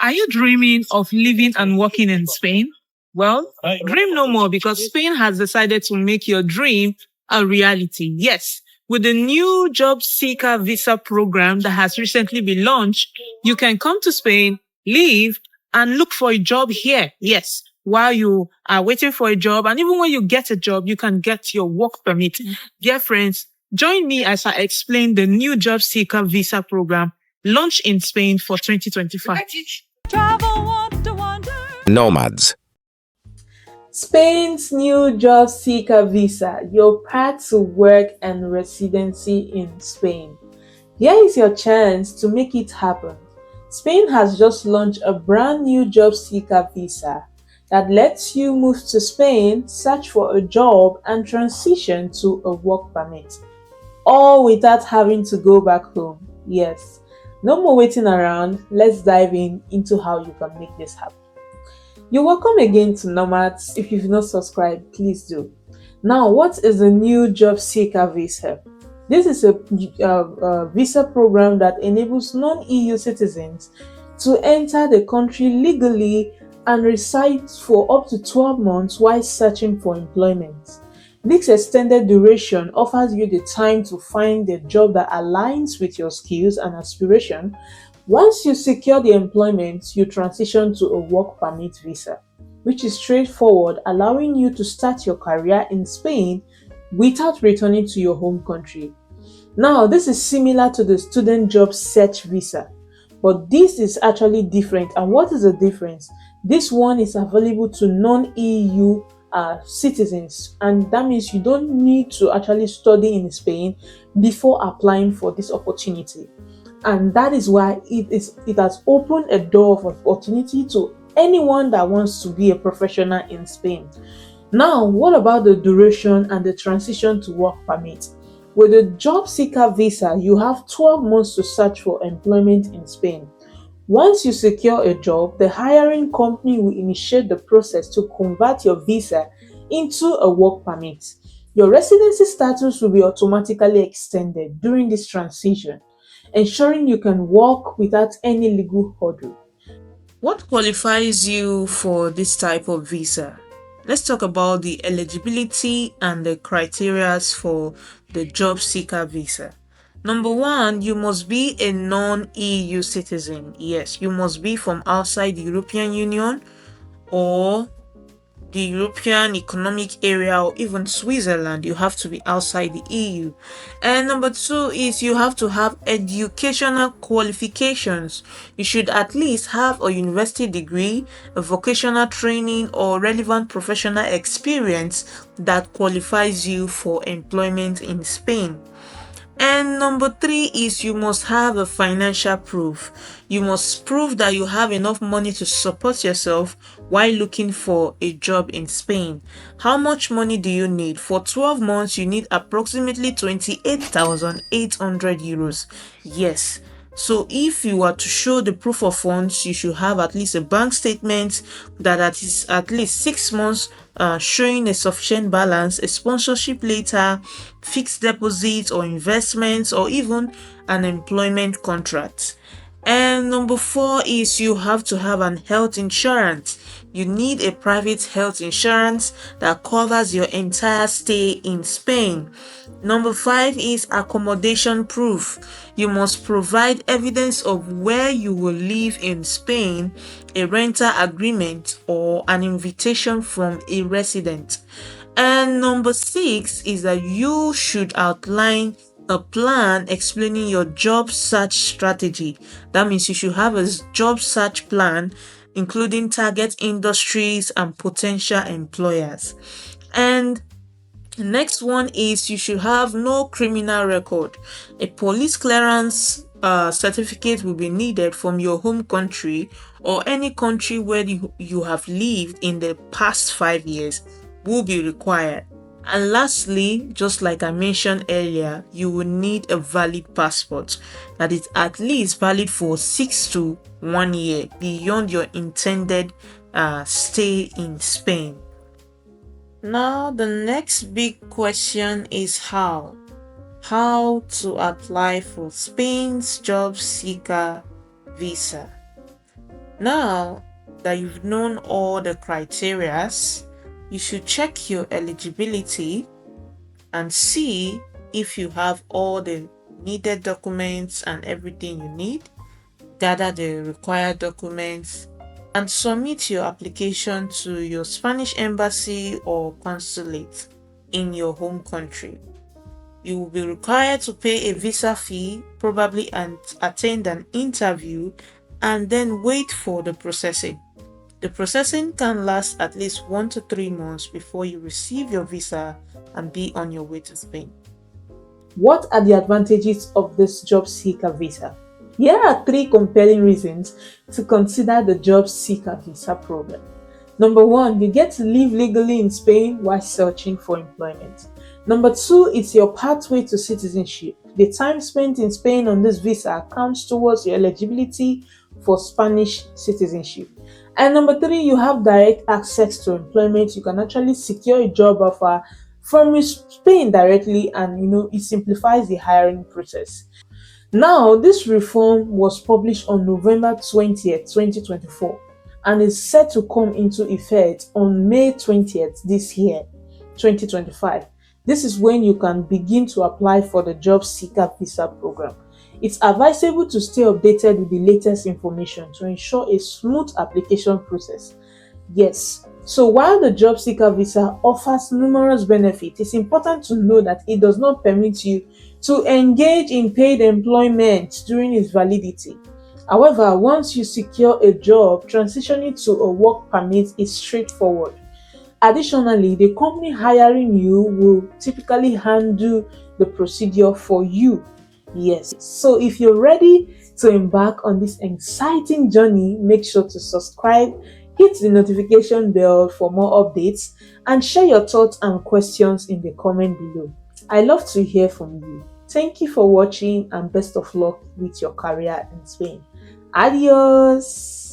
Are you dreaming of living and working in Spain? Well, dream no more because Spain has decided to make your dream a reality. Yes, with the new job seeker visa program that has recently been launched, you can come to Spain, live, and look for a job here. Yes, while you are waiting for a job, and even when you get a job, you can get your work permit. Dear friends, join me as I explain the new job seeker visa program launched in Spain for 2025. Nomads. Spain's new job seeker visa, your path to work and residency in Spain. Here is your chance to make it happen. Spain has just launched a brand new job seeker visa that lets you move to Spain, search for a job, and transition to a work permit, all without having to go back home. Yes, no more waiting around. Let's dive into how you can make this happen. You're welcome again to Nomads. If you've not subscribed, please do. Now, what is the new job seeker visa? This is a visa program that enables non-EU citizens to enter the country legally and reside for up to 12 months while searching for employment. This extended duration offers you the time to find a job that aligns with your skills and aspiration. Once you secure the employment, you transition to a work permit visa, which is straightforward, allowing you to start your career in Spain without returning to your home country. Now, this is similar to the student job search visa, but this is actually different. And what is the difference? This one is available to non-EU citizens, and that means you don't need to actually study in Spain before applying for this opportunity. And that is why it has opened a door of opportunity to anyone that wants to be a professional in Spain. Now, what about the duration and the transition to work permit? With the job seeker visa, you have 12 months to search for employment in Spain. Once you secure a job, the hiring company will initiate the process to convert your visa into a work permit. Your residency status will be automatically extended during this transition, ensuring you can work without any legal hurdle. What qualifies you for this type of visa? Let's talk about the eligibility and the criteria for the job seeker visa. Number one, you must be a non-EU citizen. Yes, you must be from outside the European Union or the European Economic Area or even Switzerland. You have to be outside the EU. And number two is you have to have educational qualifications. You should at least have a university degree, a vocational training, or relevant professional experience that qualifies you for employment in Spain. And number three is you must have a financial proof. You must prove that you have enough money to support yourself while looking for a job in Spain. How much money do you need? For 12 months, you need approximately 28,800 euros. Yes. So if you are to show the proof of funds, you should have at least a bank statement that is at least 6 months showing a sufficient balance, a sponsorship letter, fixed deposits or investments, or even an employment contract. And number four is you have to have an health insurance. You need a private health insurance that covers your entire stay in Spain. Number five is accommodation proof. You must provide evidence of where you will live in Spain, a rental agreement, or an invitation from a resident. And number six is that you should outline a plan explaining your job search strategy. That means you should have a job search plan including target industries and potential employers. And the next one is you should have no criminal record. A police clearance certificate will be needed from your home country or any country where you have lived in the past 5 years will be required. And lastly, just like I mentioned earlier, you will need a valid passport that is at least valid for 6 to 1 year beyond your intended stay in Spain. Now, the next big question is how? How to apply for Spain's job seeker visa. Now that you've known all the criterias, you should check your eligibility and see if you have all the needed documents and everything you need. Gather the required documents and submit your application to your Spanish embassy or consulate in your home country. You will be required to pay a visa fee, probably, and attend an interview, and then wait for the processing. The processing can last at least 1 to 3 months before you receive your visa and be on your way to Spain. What are the advantages of this job seeker visa? Here are 3 compelling reasons to consider the job seeker visa program. Number 1, you get to live legally in Spain while searching for employment. Number 2, it's your pathway to citizenship. The time spent in Spain on this visa counts towards your eligibility for Spanish citizenship. And number 3, you have direct access to employment. You can actually secure a job offer from Spain directly, and it simplifies the hiring process. Now, this reform was published on November 20th, 2024, and is set to come into effect on May 20th this year, 2025. This is when you can begin to apply for the Job Seeker Visa program. It's advisable to stay updated with the latest information to ensure a smooth application process. Yes. So while the job seeker visa offers numerous benefits, it's important to know that it does not permit you to engage in paid employment during its validity. However, once you secure a job, transitioning to a work permit is straightforward. Additionally, the company hiring you will typically handle the procedure for you. Yes. So if you're ready to embark on this exciting journey, make sure to subscribe, hit the notification bell for more updates, and share your thoughts and questions in the comment below. I love to hear from you. Thank you for watching, and best of luck with your career in Spain. Adios.